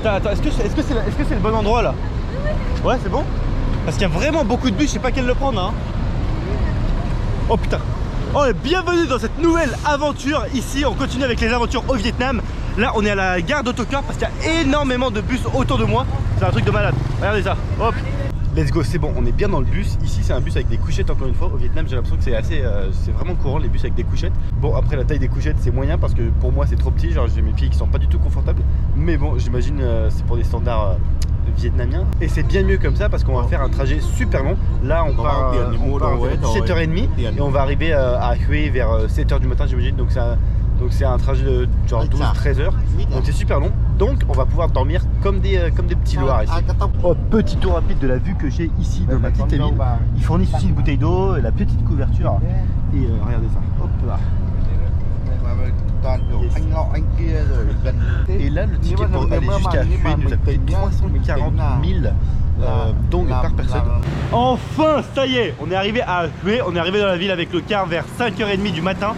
Attends, est-ce que c'est le bon endroit là? Ouais, c'est bon? Parce qu'il y a vraiment beaucoup de bus, je sais pas quel le prendre hein. Oh putain. Oh, bienvenue dans cette nouvelle aventure. Ici, on continue avec les aventures au Vietnam. Là, on est à la gare d'autocar parce qu'il y a énormément de bus autour de moi. C'est un truc de malade. Regardez ça. Hop. Let's go, c'est bon, on est bien dans le bus. Ici, c'est un bus avec des couchettes encore une fois. Au Vietnam, j'ai l'impression que c'est assez, c'est vraiment courant les bus avec des couchettes. Bon, après la taille des couchettes, c'est moyen parce que pour moi, c'est trop petit. Genre, j'ai mes pieds qui sont pas du tout confortables. Mais bon, j'imagine c'est pour des standards vietnamiens. Et c'est bien mieux comme ça parce qu'on va faire un trajet super long. Là, on part vers 7h30 et on va arriver à Hue vers 7h du matin, j'imagine. Donc c'est un trajet de genre 12-13 heures. Donc c'est super long. Donc on va pouvoir dormir comme des petits loirs ici. Oh, petit tour rapide de la vue que j'ai ici dans ma petite ville. Ils fournissent aussi une bouteille d'eau, la petite couverture. Et regardez ça. Hop là. Et là le ticket pour aller jusqu'à Hue nous a coûté 340 000 dong par personne. Enfin, ça y est, on est arrivé à Hue. On est arrivé dans la ville avec le car vers 5h30 du matin.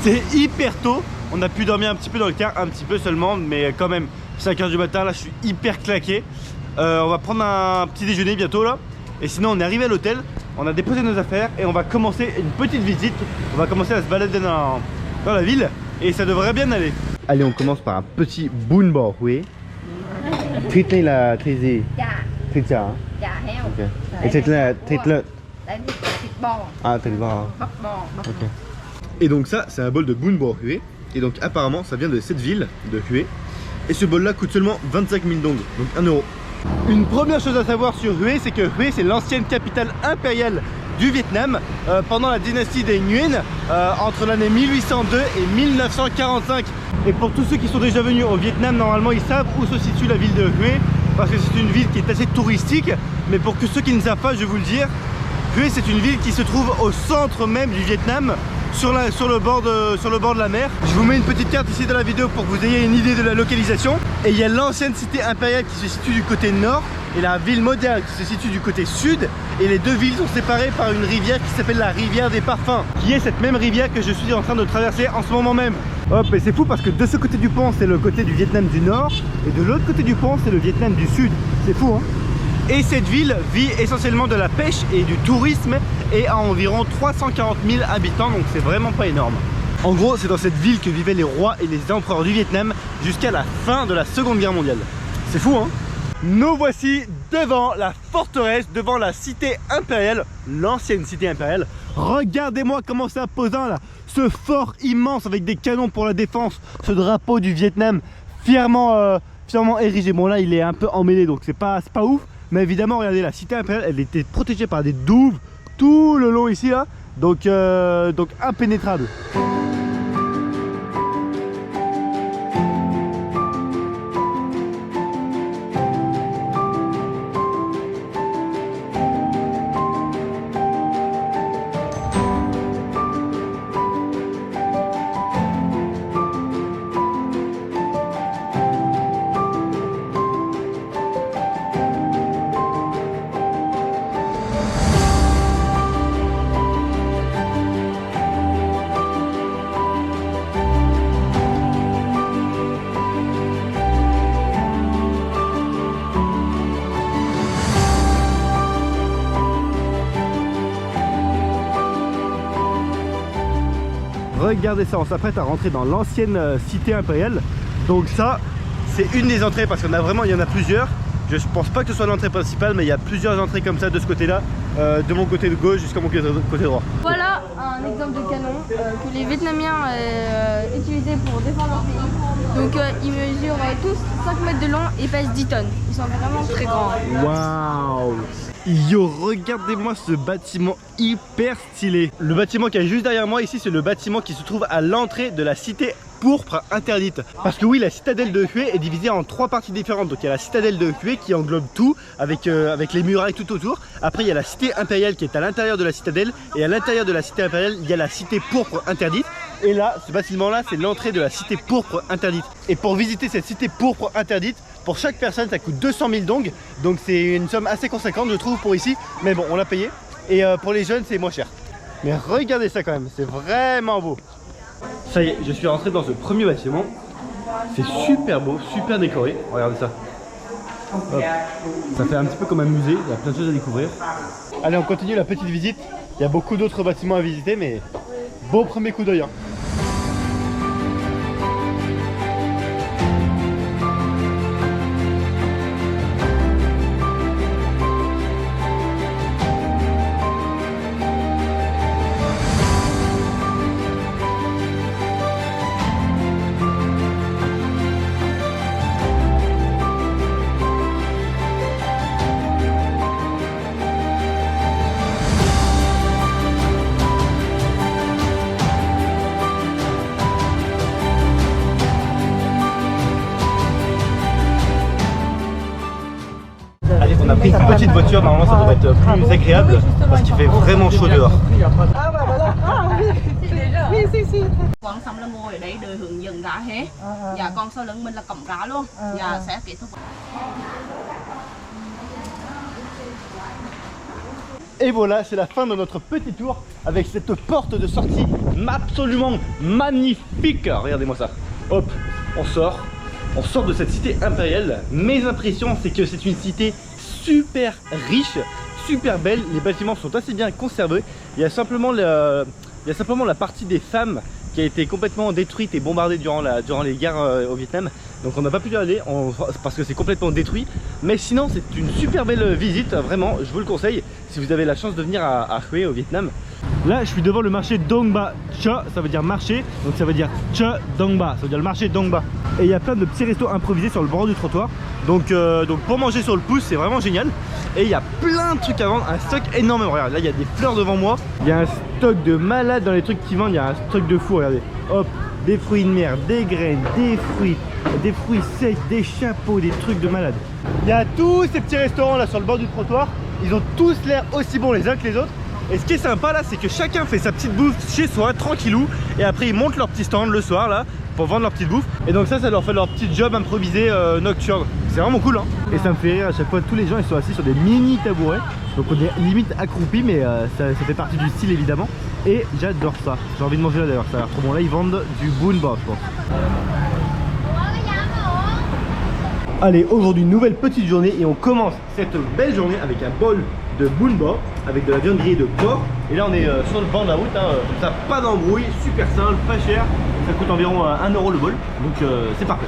C'est hyper tôt. On a pu dormir un petit peu dans le car, un petit peu seulement, mais quand même 5h du matin, là je suis hyper claqué. On va prendre un petit déjeuner bientôt là. Et sinon on est arrivé à l'hôtel, on a déposé nos affaires et on va commencer une petite visite. On va commencer à se balader dans la ville et ça devrait bien aller. Allez, on commence par un petit Bún Bò Huế. Thịt này là thịt gì? Thịt chả? Chả heo. Ok. Et thịt là thịt lợn. Đấy, thịt bò. Ah, thịt bò. Bắp bò. Ok. Et donc ça, c'est un bol de Bún Bò Huế. Et donc apparemment, ça vient de cette ville, de Hue. Et ce bol là coûte seulement 25 000 dong, donc 1 euro. Une première chose à savoir sur Hue, c'est que Hue, c'est l'ancienne capitale impériale du Vietnam pendant la dynastie des Nguyen, entre l'année 1802 et 1945. Et pour tous ceux qui sont déjà venus au Vietnam, normalement ils savent où se situe la ville de Hue, parce que c'est une ville qui est assez touristique. Mais pour que ceux qui ne savent pas, je vais vous le dire, Hue, c'est une ville qui se trouve au centre même du Vietnam, sur le bord de la mer. Je vous mets une petite carte ici dans la vidéo pour que vous ayez une idée de la localisation. Et il y a l'ancienne cité impériale qui se situe du côté nord et la ville moderne qui se situe du côté sud. Et les deux villes sont séparées par une rivière qui s'appelle la rivière des Parfums, qui est cette même rivière que je suis en train de traverser en ce moment même. Hop, et c'est fou parce que de ce côté du pont, c'est le côté du Vietnam du nord et de l'autre côté du pont, c'est le Vietnam du sud. C'est fou, hein? Et cette ville vit essentiellement de la pêche et du tourisme et a environ 340 000 habitants, donc c'est vraiment pas énorme. En gros, c'est dans cette ville que vivaient les rois et les empereurs du Vietnam jusqu'à la fin de la Seconde Guerre mondiale. C'est fou, hein? Nous voici devant la forteresse, devant la cité impériale, l'ancienne cité impériale. Regardez-moi comment c'est imposant là, ce fort immense avec des canons pour la défense, ce drapeau du Vietnam fièrement érigé. Bon là il est un peu emmêlé donc c'est pas ouf. Mais évidemment, regardez, la cité impériale, elle était protégée par des douves tout le long ici, là. Donc impénétrable. Regardez ça, on s'apprête à rentrer dans l'ancienne cité impériale. Donc ça, c'est une des entrées parce qu'il y en a plusieurs. Je pense pas que ce soit l'entrée principale, mais il y a plusieurs entrées comme ça de ce côté-là, de mon côté de gauche jusqu'à mon côté droit. Voilà un exemple de canon que les Vietnamiens utilisaient pour défendre leur pays. Donc ils mesurent tous 5 mètres de long et pèsent 10 tonnes. Ils sont vraiment très grands. Waouh! Yo, regardez-moi ce bâtiment hyper stylé. Le bâtiment qui est juste derrière moi ici, c'est le bâtiment qui se trouve à l'entrée de la cité pourpre interdite. Parce que oui, la citadelle de Hue est divisée en 3 parties différentes. Donc il y a la citadelle de Hue qui englobe tout avec les murailles tout autour. Après il y a la cité impériale qui est à l'intérieur de la citadelle. Et à l'intérieur de la cité impériale, il y a la cité pourpre interdite. Et là, ce bâtiment là, c'est l'entrée de la cité pourpre interdite. Et pour visiter cette cité pourpre interdite, pour chaque personne ça coûte 200 000 dong. Donc c'est une somme assez conséquente je trouve pour ici. Mais bon, on l'a payé. Et pour les jeunes c'est moins cher. Mais regardez ça quand même, c'est vraiment beau. Ça y est, je suis rentré dans ce premier bâtiment. C'est super beau, super décoré. Regardez ça. Hop. Ça fait un petit peu comme un musée, il y a plein de choses à découvrir. Allez, on continue la petite visite. Il y a beaucoup d'autres bâtiments à visiter, mais beau premier coup d'œil. Hein. On a pris une petite voiture, normalement ça devrait être plus agréable parce qu'il fait vraiment chaud dehors. Con xong là ngồi ở đấy đợi hướng dẫn ra hết. Dạ con sau lưng mình là cổng ra luôn. Dạ sẽ kết thúc. Et voilà, c'est la fin de notre petit tour avec cette porte de sortie absolument magnifique. Regardez-moi ça. Hop, on sort de cette cité impériale. Mes impressions, c'est que c'est une cité super riche, super belle. Les bâtiments sont assez bien conservés. Il y a simplement la partie des femmes qui a été complètement détruite et bombardée durant les guerres au Vietnam. Donc on n'a pas pu y aller parce que c'est complètement détruit. Mais sinon c'est une super belle visite, vraiment, je vous le conseille si vous avez la chance de venir à Hue au Vietnam. Là je suis devant le marché Dong Ba Cha, ça veut dire marché, donc ça veut dire Cha Dong Ba, ça veut dire le marché Dong Ba. Et il y a plein de petits restos improvisés sur le bord du trottoir. Donc pour manger sur le pouce c'est vraiment génial. Et il y a plein de trucs à vendre, un stock énorme. Regarde, là il y a des fleurs devant moi. Il y a un stock de malade dans les trucs qui vendent, il y a un stock de fou, regardez. Hop, des fruits de mer, des graines, des fruits secs, des chapeaux, des trucs de malade. Il y a tous ces petits restaurants là sur le bord du trottoir. Ils ont tous l'air aussi bons les uns que les autres. Et ce qui est sympa là, c'est que chacun fait sa petite bouffe chez soi, tranquillou. Et après ils montent leur petit stand le soir là pour vendre leur petite bouffe. Et donc ça leur fait leur petit job improvisé nocturne. C'est vraiment cool hein. Et ça me fait rire à chaque fois, tous les gens ils sont assis sur des mini tabourets. Donc on est limite accroupi, mais ça fait partie du style évidemment. Et j'adore ça, j'ai envie de manger là d'ailleurs, ça a l'air trop bon. Là ils vendent du Bun Bo je pense. Allez, aujourd'hui nouvelle petite journée et on commence cette belle journée avec un bol de Bun Bo avec de la viande grillée de porc. Et là on est sur le bord de la route, hein, comme ça, pas d'embrouille, super simple, pas cher. Ça coûte environ 1 € le bol, donc c'est parfait.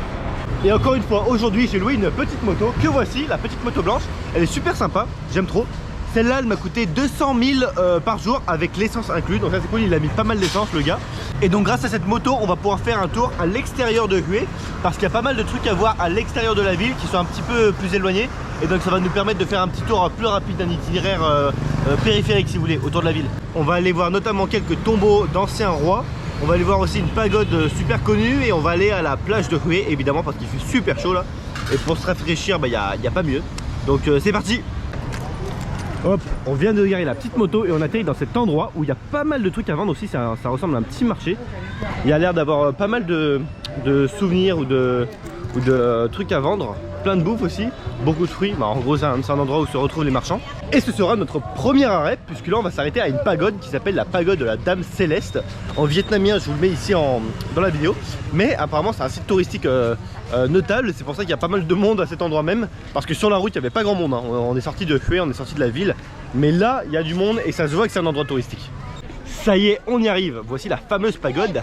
Et encore une fois, aujourd'hui j'ai loué une petite moto que voici, la petite moto blanche. Elle est super sympa, j'aime trop. Celle-là elle m'a coûté 200 000 par jour avec l'essence incluse. Donc ça c'est cool, il a mis pas mal d'essence le gars. Et donc grâce à cette moto on va pouvoir faire un tour à l'extérieur de Hue, parce qu'il y a pas mal de trucs à voir à l'extérieur de la ville qui sont un petit peu plus éloignés. Et donc ça va nous permettre de faire un petit tour plus rapide, d'un itinéraire périphérique si vous voulez, autour de la ville. On va aller voir notamment quelques tombeaux d'anciens rois. On va aller voir aussi une pagode super connue. Et on va aller à la plage de Hue évidemment parce qu'il fait super chaud là. Et pour se rafraîchir, bah, y a pas mieux. Donc c'est parti. Hop, on vient de garer la petite moto et on atterrit dans cet endroit où il y a pas mal de trucs à vendre aussi. Ça ressemble à un petit marché. Il y a l'air d'avoir pas mal de souvenirs ou de trucs à vendre. Plein de bouffe aussi, beaucoup de fruits. Bah, en gros c'est un endroit où se retrouvent les marchands. Et ce sera notre premier arrêt, puisque là on va s'arrêter à une pagode qui s'appelle la pagode de la Dame Céleste. En vietnamien, je vous le mets ici dans la vidéo. Mais apparemment c'est un site touristique notable. C'est pour ça qu'il y a pas mal de monde à cet endroit même. Parce que sur la route il n'y avait pas grand monde hein. On est sorti de Hue, on est sorti de la ville. Mais là il y a du monde et ça se voit que c'est un endroit touristique. Ça y est, on y arrive. Voici la fameuse pagode,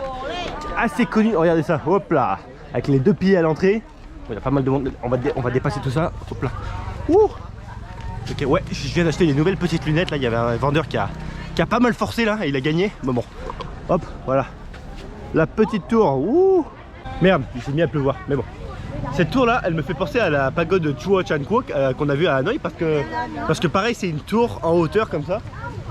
assez connue. Regardez ça, hop là, avec les deux piliers à l'entrée. Il y a pas mal de monde, on va dépasser tout ça. Hop là. Ouh. Ok, ouais, je viens d'acheter des nouvelles petites lunettes. Là, il y avait un vendeur qui a pas mal forcé là et il a gagné. Mais bon, hop, voilà. La petite tour. Ouh. Merde, il s'est mis à pleuvoir. Mais bon, cette tour là, elle me fait penser à la pagode de Chua Chan Quoc qu'on a vu à Hanoï parce que pareil, c'est une tour en hauteur comme ça.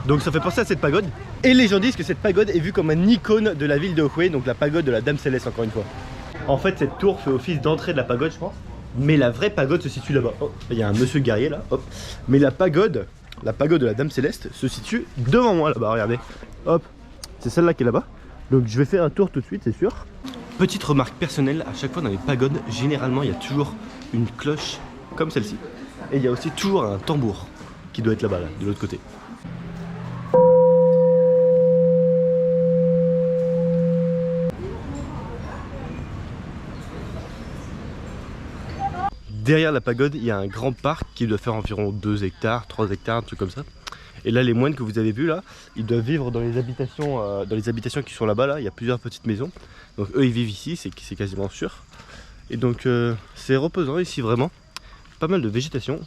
Donc ça fait penser à cette pagode. Et les gens disent que cette pagode est vue comme un icône de la ville de Hue, donc la pagode de la Dame Céleste encore une fois. En fait cette tour fait office d'entrée de la pagode je pense. Mais la vraie pagode se situe là-bas. Oh, il y a un monsieur guerrier là, hop. Mais la pagode de la Dame Céleste se situe devant moi là-bas, regardez. Hop, c'est celle-là qui est là-bas. Donc je vais faire un tour tout de suite, c'est sûr. Petite remarque personnelle, à chaque fois dans les pagodes, généralement il y a toujours une cloche comme celle-ci. Et il y a aussi toujours un tambour qui doit être là-bas, là, de l'autre côté. derrière la pagode, il y a un grand parc qui doit faire environ 2 hectares, 3 hectares, un truc comme ça. Et là, les moines que vous avez vus là, ils doivent vivre dans les habitations qui sont là-bas. Là, il y a plusieurs petites maisons. Donc eux, ils vivent ici, c'est quasiment sûr. Et donc c'est reposant ici vraiment. Pas mal de végétation.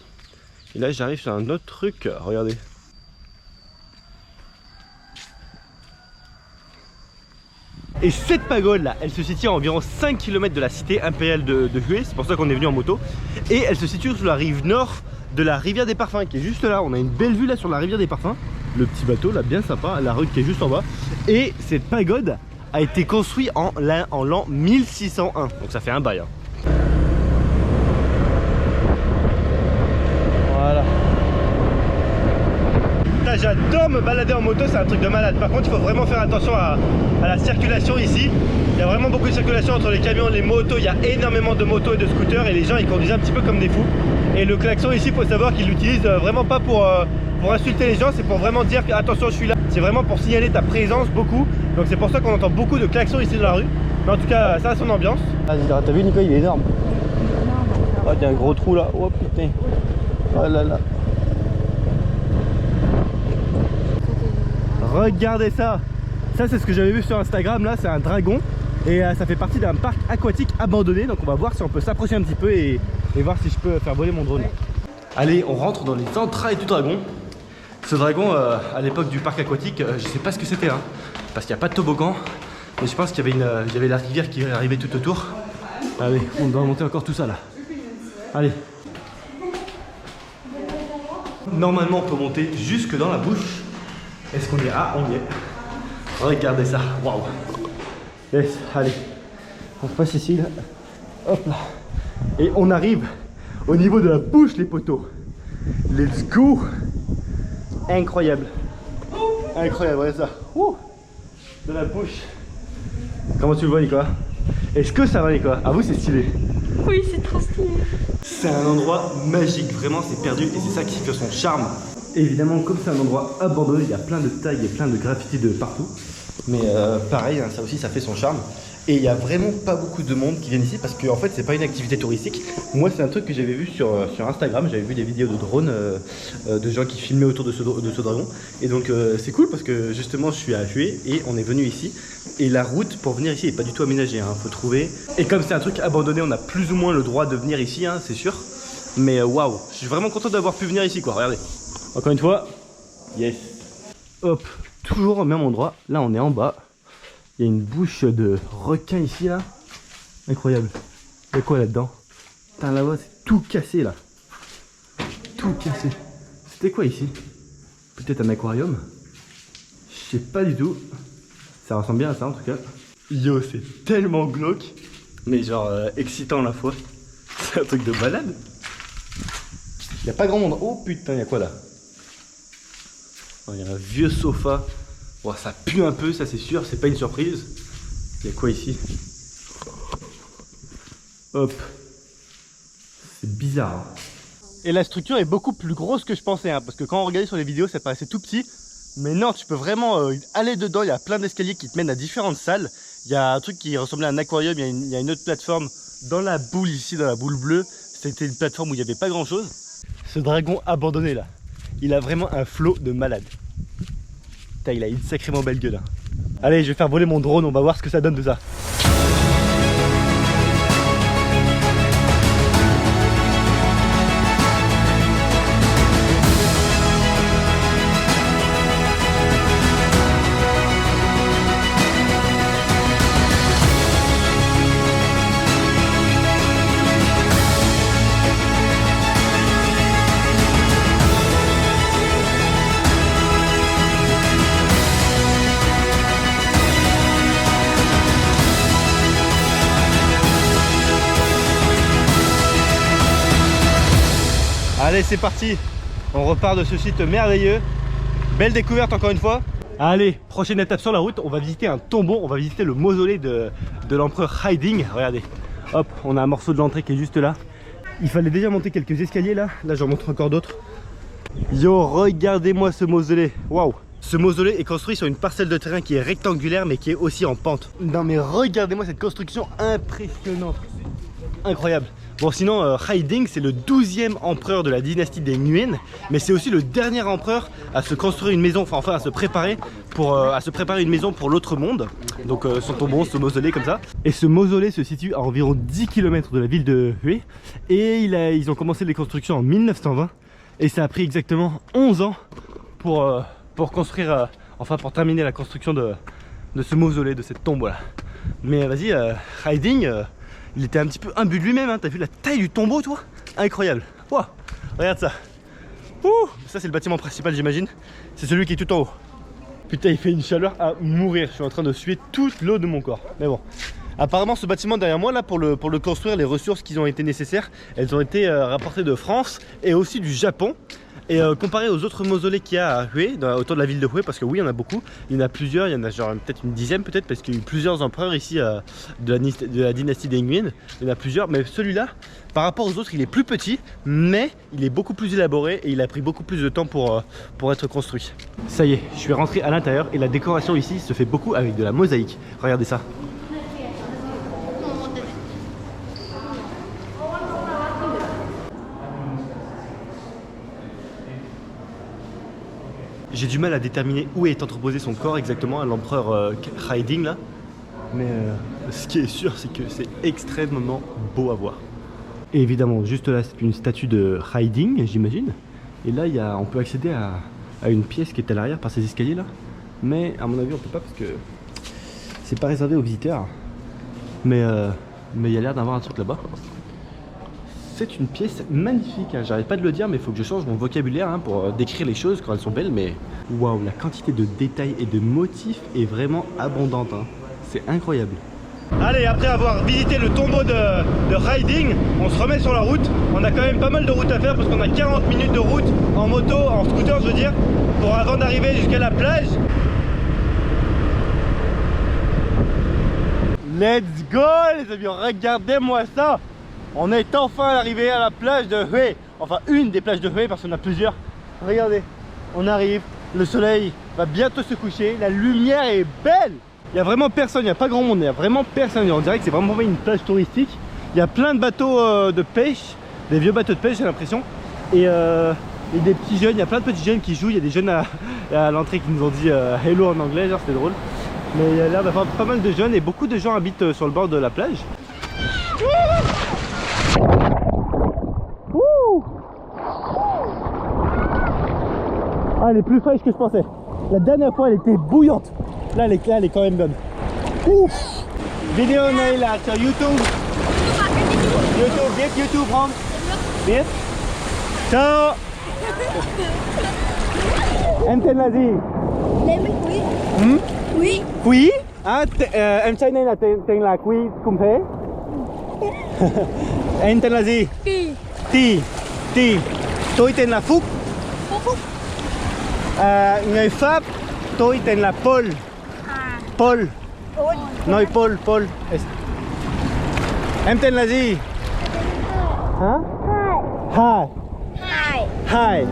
Et là, j'arrive sur un autre truc. Regardez. Et cette pagode là, elle se situe à environ 5 km de la cité impériale de Hue, c'est pour ça qu'on est venu en moto. Et elle se situe sur la rive nord de la rivière des Parfums qui est juste là. On a une belle vue là sur la rivière des Parfums. Le petit bateau là, bien sympa, la rue qui est juste en bas. Et cette pagode a été construite en l'an 1601, donc ça fait un bail. Hein. Voilà. J'adore me balader en moto, c'est un truc de malade. Par contre, il faut vraiment faire attention à la circulation ici. Il y a vraiment beaucoup de circulation entre les camions, les motos. Il y a énormément de motos et de scooters et les gens ils conduisent un petit peu comme des fous. Et le klaxon ici, il faut savoir qu'ils l'utilisent vraiment pas pour insulter les gens, c'est pour vraiment dire que attention, je suis là. C'est vraiment pour signaler ta présence beaucoup. Donc c'est pour ça qu'on entend beaucoup de klaxons ici dans la rue. Mais en tout cas, ça a son ambiance. Vas-y, t'as vu Nico, il est énorme. Oh, il y a un gros trou là. Oh putain. Oh là là. Regardez ça. Ça c'est ce que j'avais vu sur Instagram là, c'est un dragon. Et ça fait partie d'un parc aquatique abandonné. Donc on va voir si on peut s'approcher un petit peu et voir si je peux faire voler mon drone. Allez, on rentre dans les entrailles du dragon. Ce dragon, à l'époque du parc aquatique, je sais pas ce que c'était hein, parce qu'il n'y a pas de toboggan. Mais je pense qu'il y avait la rivière qui arrivait tout autour. Allez, on doit monter encore tout ça là. Allez. Normalement on peut monter jusque dans la bouche. Est-ce qu'on y est? Ah, on y est. Regardez ça, waouh. Yes, allez. On passe ici là. Hop là. Et on arrive au niveau de la bouche les potos. Let's go. Incroyable. Incroyable, regarde ça. De la bouche. Comment tu le vois Nicolas? Est-ce que ça va Nicolas? À vous c'est stylé. Oui, c'est trop stylé. C'est un endroit magique, vraiment c'est perdu et c'est ça qui fait son charme. Évidemment, comme c'est un endroit abandonné, il y a plein de tags et plein de graffitis de partout. Mais pareil, hein, ça aussi, ça fait son charme. Et il n'y a vraiment pas beaucoup de monde qui viennent ici parce qu'en fait, c'est pas une activité touristique. Moi, c'est un truc que j'avais vu sur Instagram. J'avais vu des vidéos de drones de gens qui filmaient autour de ce dragon. Et donc, c'est cool parce que justement, je suis à Hue et on est venu ici. Et la route pour venir ici n'est pas du tout aménagée. Hein, faut trouver. Et comme c'est un truc abandonné, on a plus ou moins le droit de venir ici, hein, c'est sûr. Mais waouh, je suis vraiment content d'avoir pu venir ici, quoi. Regardez. Encore une fois, yes. Hop, toujours au même endroit. Là, on est en bas. Il y a une bouche de requin ici, là. Incroyable. Il y a quoi là-dedans? Putain, là-bas, c'est tout cassé, là. Tout cassé. C'était quoi ici? Peut-être un aquarium? Je sais pas du tout. Ça ressemble bien à ça, en tout cas. Yo, c'est tellement glauque. Mais genre, excitant à la fois. C'est un truc de balade. Il n'y a pas grand monde. Oh putain, il y a quoi là? Il y a un vieux sofa. Oh, ça pue un peu, ça c'est sûr, c'est pas une surprise. Il y a quoi ici? Hop. C'est bizarre. Hein. Et la structure est beaucoup plus grosse que je pensais. Hein, parce que quand on regardait sur les vidéos, ça paraissait tout petit. Mais non, tu peux vraiment aller dedans. Il y a plein d'escaliers qui te mènent à différentes salles. Il y a un truc qui ressemblait à un aquarium. Il y a une autre plateforme dans la boule ici, dans la boule bleue. C'était une plateforme où il n'y avait pas grand chose. Ce dragon abandonné là, il a vraiment un flot de malade. Putain, il a une sacrément belle gueule. Hein. Allez, je vais faire voler mon drone, on va voir ce que ça donne de ça. Allez, c'est parti, on repart de ce site merveilleux. Belle découverte encore une fois. Allez, prochaine étape sur la route, on va visiter un tombeau, on va visiter le mausolée de l'empereur Haiding. Regardez, hop, on a un morceau de l'entrée qui est juste là. Il fallait déjà monter quelques escaliers là, j'en montre encore d'autres. Yo, regardez-moi ce mausolée, waouh. Ce mausolée est construit sur une parcelle de terrain qui est rectangulaire mais qui est aussi en pente. Non mais regardez-moi cette construction impressionnante. Incroyable. Bon sinon Haiding c'est le 12e empereur de la dynastie des Nguyen, mais c'est aussi le dernier empereur à se construire une maison, enfin à se préparer une maison pour l'autre monde. Donc son tombeau, ce mausolée comme ça. Et ce mausolée se situe à environ 10 km de la ville de Hue. Et ils ont commencé les constructions en 1920. Et ça a pris exactement 11 ans pour construire, pour terminer la construction de ce mausolée, de cette tombe là. Mais vas-y, Haiding, il était un petit peu imbu de lui-même, hein. T'as vu la taille du tombeau toi? Incroyable. Wow. Regarde ça. Ouh. Ça c'est le bâtiment principal j'imagine. C'est celui qui est tout en haut. Putain il fait une chaleur à mourir. Je suis en train de suer toute l'eau de mon corps. Mais bon. Apparemment ce bâtiment derrière moi là pour le construire, les ressources qui ont été nécessaires, elles ont été rapportées de France et aussi du Japon. Et comparé aux autres mausolées qu'il y a à Hue, autour de la ville de Hue, parce que oui il y en a beaucoup, il y en a plusieurs, il y en a genre peut-être une dizaine peut-être, parce qu'il y a eu plusieurs empereurs ici de la dynastie des Nguyen, il y en a plusieurs, mais celui-là, par rapport aux autres, il est plus petit, mais il est beaucoup plus élaboré et il a pris beaucoup plus de temps pour être construit. Ça y est, je suis rentré à l'intérieur et la décoration ici se fait beaucoup avec de la mosaïque. Regardez ça. J'ai du mal à déterminer où est entreposé son corps exactement à l'empereur Haiding là. Mais ce qui est sûr c'est que c'est extrêmement beau à voir. Et évidemment juste là c'est une statue de Haiding j'imagine. Et là on peut accéder à une pièce qui est à l'arrière par ces escaliers là. Mais à mon avis on peut pas parce que c'est pas réservé aux visiteurs. Mais il y a l'air d'avoir un truc là-bas. C'est une pièce magnifique, hein. J'arrête pas de le dire mais il faut que je change mon vocabulaire hein, pour décrire les choses quand elles sont belles. Mais waouh, la quantité de détails et de motifs est vraiment abondante, hein. C'est incroyable. Allez, après avoir visité le tombeau de Haiding, on se remet sur la route. On a quand même pas mal de route à faire parce qu'on a 40 minutes de route en moto, en scooter je veux dire, avant d'arriver jusqu'à la plage. Let's go les amis, regardez-moi ça. On est enfin arrivé à la plage de Hue. Enfin une des plages de Hue parce qu'on a plusieurs. Regardez, on arrive, le soleil va bientôt se coucher, la lumière est belle. Il n'y a vraiment personne, il n'y a pas grand monde, il n'y a vraiment personne. On dirait que c'est vraiment une plage touristique. Il y a plein de bateaux de pêche, des vieux bateaux de pêche j'ai l'impression. Et des petits jeunes, il y a plein de petits jeunes qui jouent. Il y a des jeunes à l'entrée qui nous ont dit hello en anglais, genre c'était drôle. Mais il y a l'air d'avoir pas mal de jeunes et beaucoup de gens habitent sur le bord de la plage. Ah, elle est plus fraîche que je pensais. La dernière fois elle était bouillante. Là elle est quand même bonne. Ouf. Vidéo này là sur YouTube. YouTube biết YouTube không? Biết. Chào. Em tên là gì? Lê Minh Quý. Quý. Quý? À, em trai này là tên là Quý cùng thế. Em tên là gì? Kỳ. Tì. Tôi tên là Phúc. Phúc. Người Pháp, tôi tên là Paul. Paul. Nói Paul. Em tên là gì? Hả? Hai.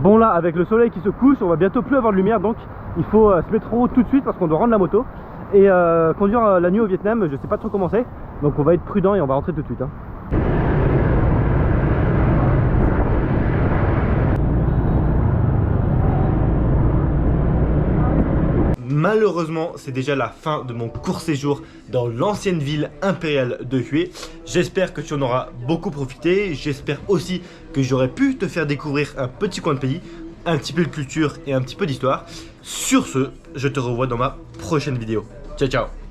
Bon là avec le soleil qui se couche on va bientôt plus avoir de lumière donc il faut se mettre en route tout de suite parce qu'on doit rendre la moto. Et conduire la nuit au Vietnam je sais pas trop comment c'est. Donc on va être prudent et on va rentrer tout de suite hein. Malheureusement, c'est déjà la fin de mon court séjour dans l'ancienne ville impériale de Hue. J'espère que tu en auras beaucoup profité. J'espère aussi que j'aurais pu te faire découvrir un petit coin de pays, un petit peu de culture et un petit peu d'histoire. Sur ce, je te revois dans ma prochaine vidéo. Ciao, ciao!